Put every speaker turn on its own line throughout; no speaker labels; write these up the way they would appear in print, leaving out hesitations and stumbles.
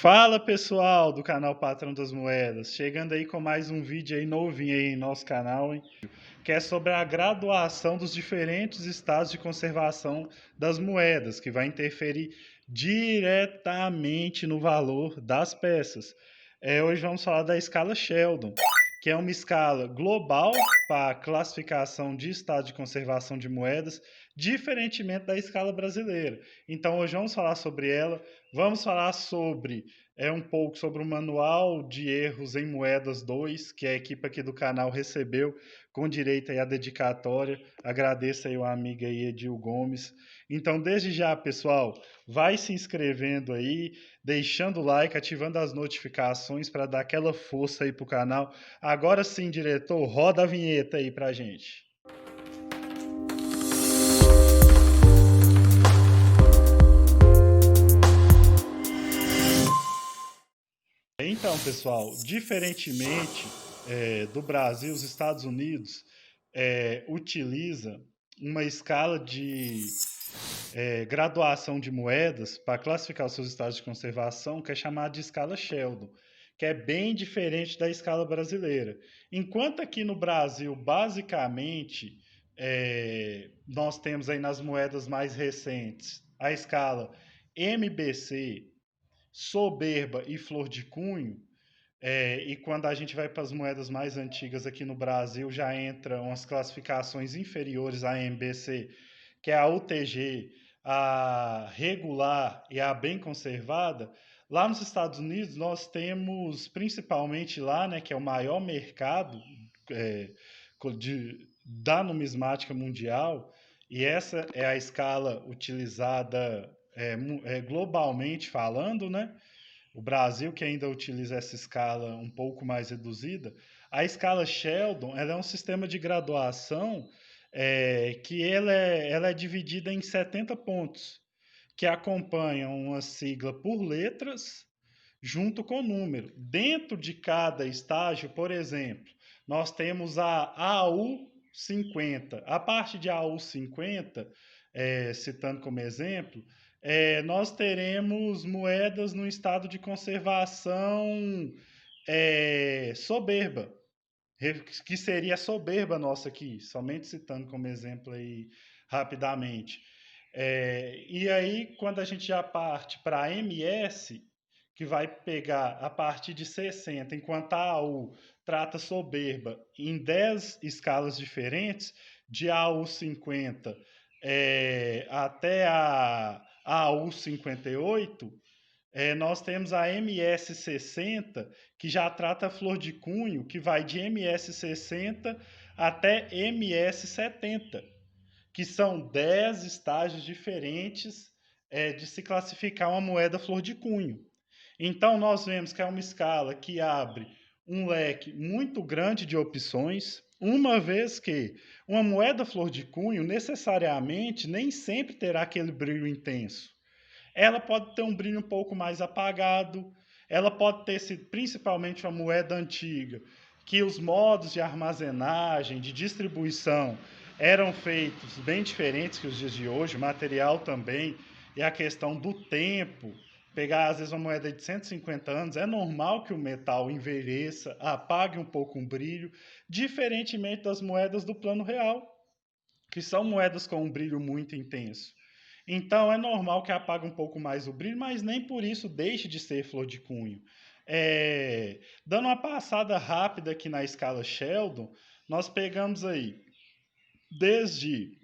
Fala pessoal do canal Patrão das Moedas, chegando aí com mais um vídeo aí novinho aí em nosso canal, hein? Que é sobre a graduação dos diferentes estados de conservação das moedas, que vai interferir diretamente no valor das peças. Hoje vamos falar da escala Sheldon, que é uma escala global para classificação de estado de conservação de moedas, diferentemente da escala brasileira. Então hoje vamos falar sobre ela, vamos falar sobre um pouco sobre o Manual de Erros em Moedas 2, que a equipe aqui do canal recebeu com direito aí à dedicatória. Agradeço aí o amigo aí, Edil Gomes. Então, desde já, pessoal, vai se inscrevendo aí, deixando o like, ativando as notificações para dar aquela força aí pro canal. Agora sim, diretor, roda a vinheta aí pra gente. Então, pessoal, diferentemente do Brasil, os Estados Unidos utiliza uma escala de graduação de moedas para classificar os seus estados de conservação, que é chamada de escala Sheldon, que é bem diferente da escala brasileira. Enquanto aqui no Brasil, basicamente, nós temos aí nas moedas mais recentes a escala MBC, soberba e flor de cunho, e quando a gente vai para as moedas mais antigas aqui no Brasil, já entram as classificações inferiores à MBC, que é a UTG, a regular e a bem conservada. Lá nos Estados Unidos, nós temos, principalmente lá, né, que é o maior mercado é, da numismática mundial, e essa é a escala utilizada globalmente falando, né? O Brasil, que ainda utiliza essa escala um pouco mais reduzida, a escala Sheldon ela é um sistema de graduação que ela é dividida em 70 pontos, que acompanham uma sigla por letras junto com o número. Dentro de cada estágio, por exemplo, nós temos a AU50. A parte de AU50, citando como exemplo, nós teremos moedas no estado de conservação soberba, que seria a soberba nossa aqui, somente citando como exemplo aí rapidamente. E aí, quando a gente já parte para MS, que vai pegar a partir de 60, enquanto a AU trata soberba em 10 escalas diferentes, de AU 50 até a AU 58, nós temos a MS 60, que já trata a flor de cunho, que vai de MS 60 até MS 70, que são 10 estágios diferentes de se classificar uma moeda flor de cunho. Então, nós vemos que é uma escala que abre um leque muito grande de opções, uma vez que uma moeda flor de cunho necessariamente nem sempre terá aquele brilho intenso. Ela pode ter um brilho um pouco mais apagado, ela pode ter sido principalmente uma moeda antiga, que os modos de armazenagem, de distribuição eram feitos bem diferentes que os dias de hoje, o material também, e a questão do tempo. Pegar, às vezes, uma moeda de 150 anos, é normal que o metal envelheça, apague um pouco o brilho, diferentemente das moedas do plano real, que são moedas com um brilho muito intenso. Então é normal que apague um pouco mais o brilho, mas nem por isso deixe de ser flor de cunho. Dando uma passada rápida aqui na escala Sheldon, nós pegamos aí desde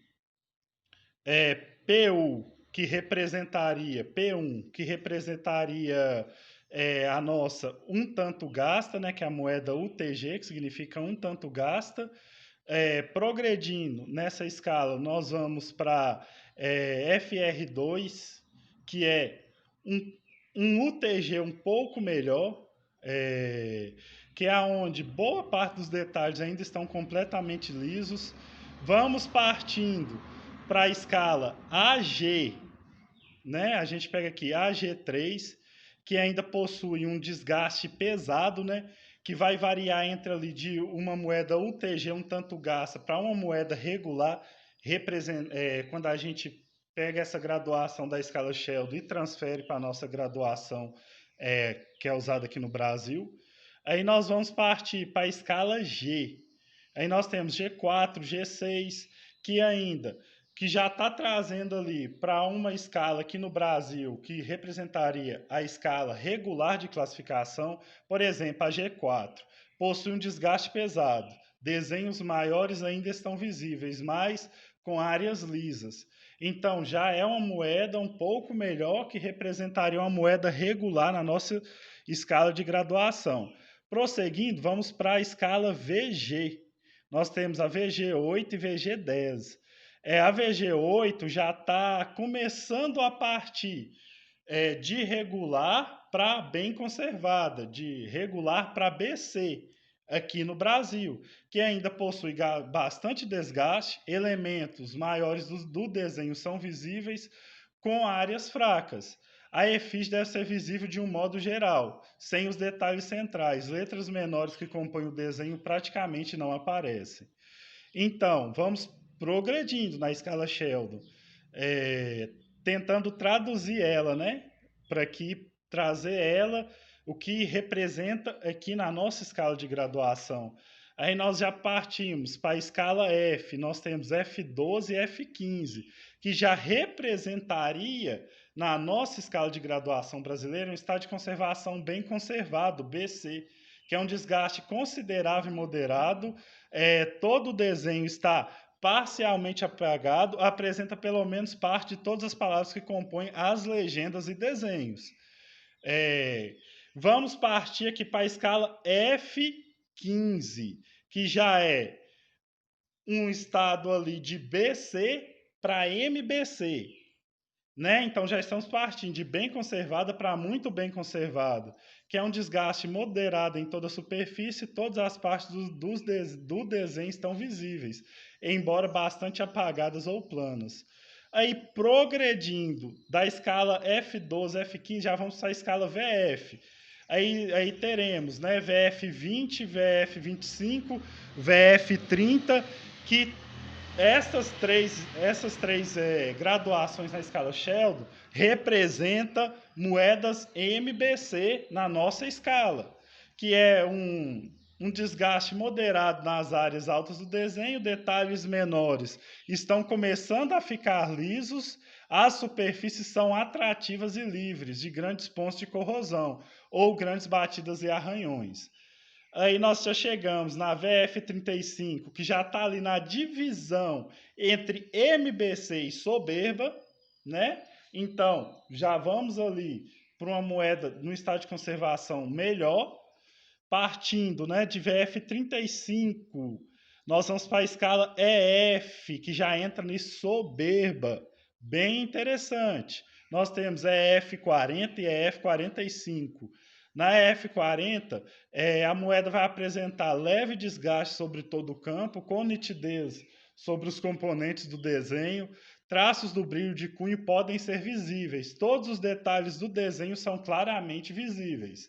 PU, que representaria P1, que representaria a nossa um tanto gasta, né, que é a moeda UTG, que significa um tanto gasta. Progredindo nessa escala, nós vamos para FR2, que é um UTG um pouco melhor, que é onde boa parte dos detalhes ainda estão completamente lisos. Vamos partindo para a escala AG, né? A gente pega aqui AG3, que ainda possui um desgaste pesado, né? Que vai variar entre ali de uma moeda UTG um tanto gasta para uma moeda regular, quando a gente pega essa graduação da escala Sheldon e transfere para a nossa graduação que é usada aqui no Brasil. Aí nós vamos partir para a escala G. Aí nós temos G4, G6, que ainda que já está trazendo ali para uma escala aqui no Brasil que representaria a escala regular de classificação. Por exemplo, a G4 possui um desgaste pesado. Desenhos maiores ainda estão visíveis, mas com áreas lisas. Então, já é uma moeda um pouco melhor, que representaria uma moeda regular na nossa escala de graduação. Prosseguindo, vamos para a escala VG. Nós temos a VG8 e VG10. A VG8 já está começando a partir de regular para bem conservada, de regular para BC, aqui no Brasil, que ainda possui bastante desgaste, elementos maiores do desenho são visíveis com áreas fracas. A efígie deve ser visível de um modo geral, sem os detalhes centrais. Letras menores que compõem o desenho praticamente não aparecem. Então, vamos progredindo na escala Sheldon, tentando traduzir ela, né? Para aqui trazer ela, o que representa aqui na nossa escala de graduação. Aí nós já partimos para a escala F, nós temos F12 e F15, que já representaria na nossa escala de graduação brasileira um estado de conservação bem conservado, BC, que é um desgaste considerável e moderado. Todo o desenho está parcialmente apagado, apresenta pelo menos parte de todas as palavras que compõem as legendas e desenhos. Vamos partir aqui para a escala F15, que já é um estado ali de BC para MBC. Né? Então já estamos partindo de bem conservada para muito bem conservada, que é um desgaste moderado em toda a superfície, todas as partes do desenho estão visíveis, embora bastante apagadas ou planas. Aí, progredindo da escala F12, F15, já vamos para a escala VF. Aí teremos, né, VF20, VF25, VF30, que essas três graduações na escala Sheldon representam moedas MBC na nossa escala, que é um desgaste moderado nas áreas altas do desenho, detalhes menores estão começando a ficar lisos, as superfícies são atrativas e livres de grandes pontos de corrosão ou grandes batidas e arranhões. Aí nós já chegamos na VF35, que já está ali na divisão entre MBC e soberba, né? Então, já vamos ali para uma moeda no estado de conservação melhor. Partindo, né, de VF35, nós vamos para a escala EF, que já entra nisso soberba. Bem interessante. Nós temos EF40 e EF45. Na EF40, a moeda vai apresentar leve desgaste sobre todo o campo, com nitidez sobre os componentes do desenho. Traços do brilho de cunho podem ser visíveis. Todos os detalhes do desenho são claramente visíveis.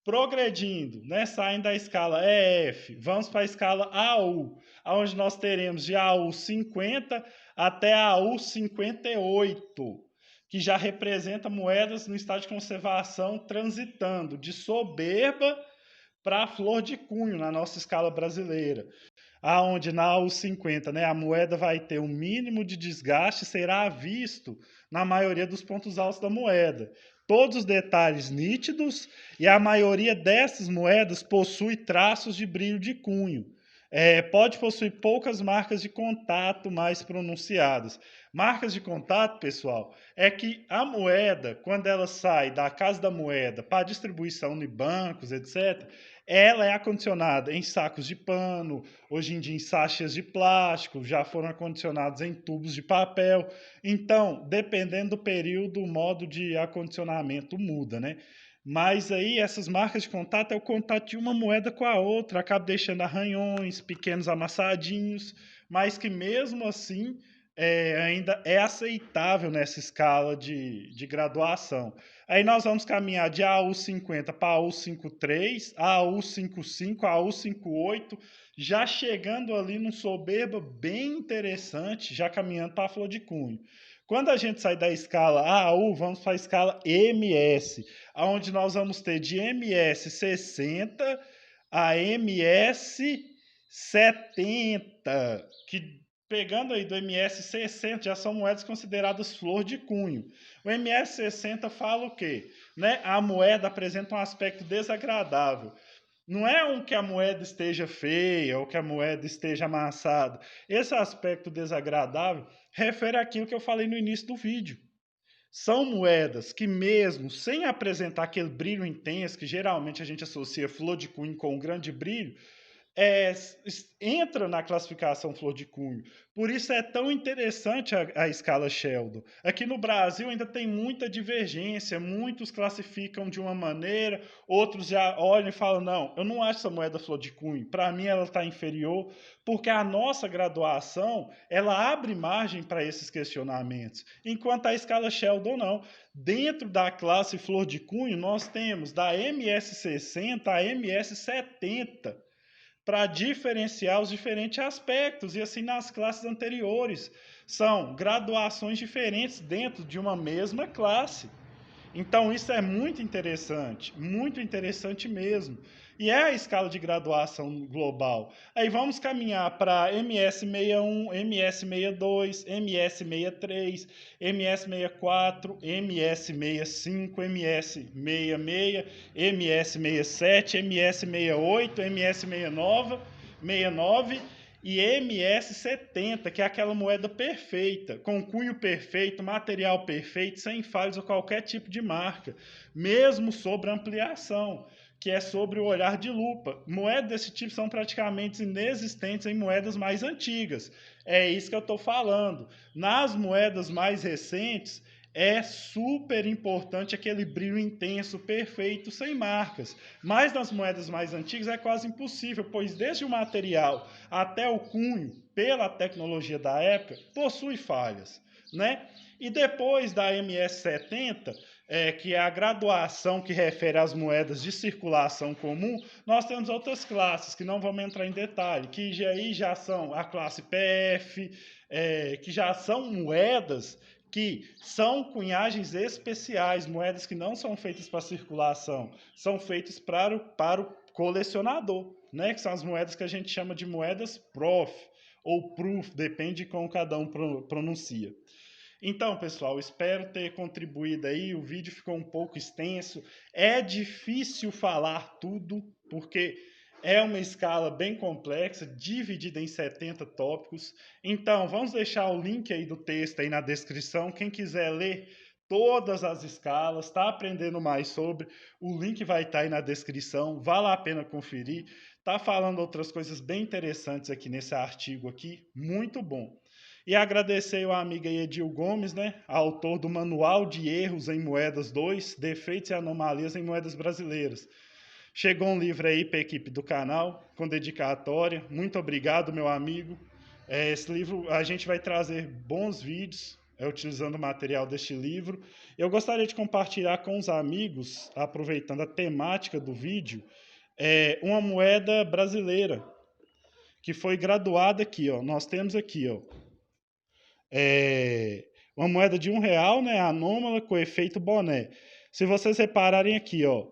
Progredindo, né, saindo da escala EF, vamos para a escala AU, onde nós teremos de AU 50 até AU 58, que já representa moedas no estado de conservação transitando de soberba para flor de cunho na nossa escala brasileira. Aonde na AU 50, né, a moeda vai ter um mínimo de desgaste, será visto na maioria dos pontos altos da moeda. Todos os detalhes nítidos, e a maioria dessas moedas possui traços de brilho de cunho. Pode possuir poucas marcas de contato mais pronunciadas. Marcas de contato, pessoal, é que a moeda, quando ela sai da casa da moeda para distribuição em bancos, etc., ela é acondicionada em sacos de pano, hoje em dia em sachês de plástico, já foram acondicionados em tubos de papel. Então, dependendo do período, o modo de acondicionamento muda, né? Mas aí essas marcas de contato é o contato de uma moeda com a outra, acaba deixando arranhões, pequenos amassadinhos, mas que mesmo assim ainda é aceitável nessa escala de graduação. Aí nós vamos caminhar de AU50 para AU53, AU55, AU58, já chegando ali num soberba bem interessante, já caminhando para a flor de cunho. Quando a gente sai da escala AU, vamos para a escala MS, onde nós vamos ter de MS 60 a MS 70, que pegando aí do MS 60 já são moedas consideradas flor de cunho. O MS 60 fala o quê? Né? A moeda apresenta um aspecto desagradável. Não é que a moeda esteja feia ou que a moeda esteja amassada. Esse aspecto desagradável refere àquilo que eu falei no início do vídeo. São moedas que, mesmo sem apresentar aquele brilho intenso, que geralmente a gente associa flor de cunho com um grande brilho, entra na classificação flor de cunho. Por isso é tão interessante a escala Sheldon. Aqui no Brasil ainda tem muita divergência, muitos classificam de uma maneira, outros já olham e falam, não, eu não acho essa moeda flor de cunho, para mim ela está inferior, porque a nossa graduação, ela abre margem para esses questionamentos, enquanto a escala Sheldon não. Dentro da classe flor de cunho, nós temos da MS60 a MS70, para diferenciar os diferentes aspectos, e assim nas classes anteriores. São graduações diferentes dentro de uma mesma classe. Então isso é muito interessante mesmo. E é a escala de graduação global. Aí vamos caminhar para MS61, MS62, MS63, MS64, MS65, MS66, MS67, MS68, MS69 e MS70, que é aquela moeda perfeita, com cunho perfeito, material perfeito, sem falhas ou qualquer tipo de marca, mesmo sobre ampliação, que é sobre o olhar de lupa. Moedas desse tipo são praticamente inexistentes em moedas mais antigas. É isso que eu estou falando. Nas moedas mais recentes, é super importante aquele brilho intenso, perfeito, sem marcas. Mas nas moedas mais antigas é quase impossível, pois desde o material até o cunho, pela tecnologia da época, possui falhas, né? E depois da MS70, que é a graduação que refere às moedas de circulação comum, nós temos outras classes, que não vamos entrar em detalhe, que aí já são a classe PF, que já são moedas que são cunhagens especiais, moedas que não são feitas para circulação, são feitas para o colecionador, né? Que são as moedas que a gente chama de moedas PROF ou PRUF, depende de como cada um pronuncia. Então, pessoal, espero ter contribuído aí, o vídeo ficou um pouco extenso, é difícil falar tudo, porque é uma escala bem complexa, dividida em 70 tópicos. Então, vamos deixar o link aí do texto aí na descrição. Quem quiser ler todas as escalas, está aprendendo mais sobre, o link vai estar aí na descrição. Vale a pena conferir. Tá falando outras coisas bem interessantes aqui nesse artigo aqui, muito bom. E agradecer ao amigo Edil Gomes, né, autor do Manual de Erros em Moedas 2, Defeitos e Anomalias em Moedas Brasileiras. Chegou um livro aí para a equipe do canal, com dedicatória. Muito obrigado, meu amigo. Esse livro, a gente vai trazer bons vídeos utilizando o material deste livro. Eu gostaria de compartilhar com os amigos, aproveitando a temática do vídeo, uma moeda brasileira, que foi graduada aqui, ó. Nós temos aqui, ó, uma moeda de R$1, né, anômala, com efeito boné. Se vocês repararem aqui, ó,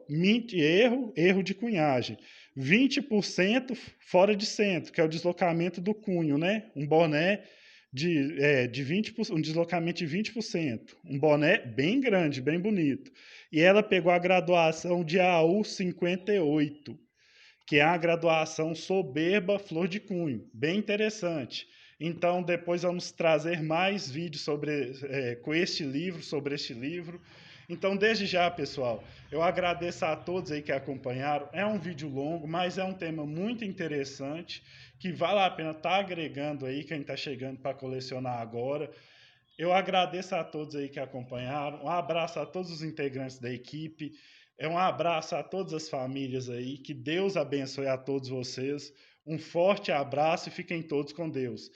erro de cunhagem. 20% fora de centro, que é o deslocamento do cunho, né? Um boné de 20%, um deslocamento de 20%. Um boné bem grande, bem bonito. E ela pegou a graduação de AU 58, que é a graduação soberba flor de cunho. Bem interessante. Então, depois vamos trazer mais vídeos com este livro, sobre este livro. Então, desde já, pessoal, eu agradeço a todos aí que acompanharam. É um vídeo longo, mas é um tema muito interessante, que vale a pena estar agregando aí quem está chegando para colecionar agora. Eu agradeço a todos aí que acompanharam. Um abraço a todos os integrantes da equipe. Um abraço a todas as famílias aí. Que Deus abençoe a todos vocês. Um forte abraço e fiquem todos com Deus.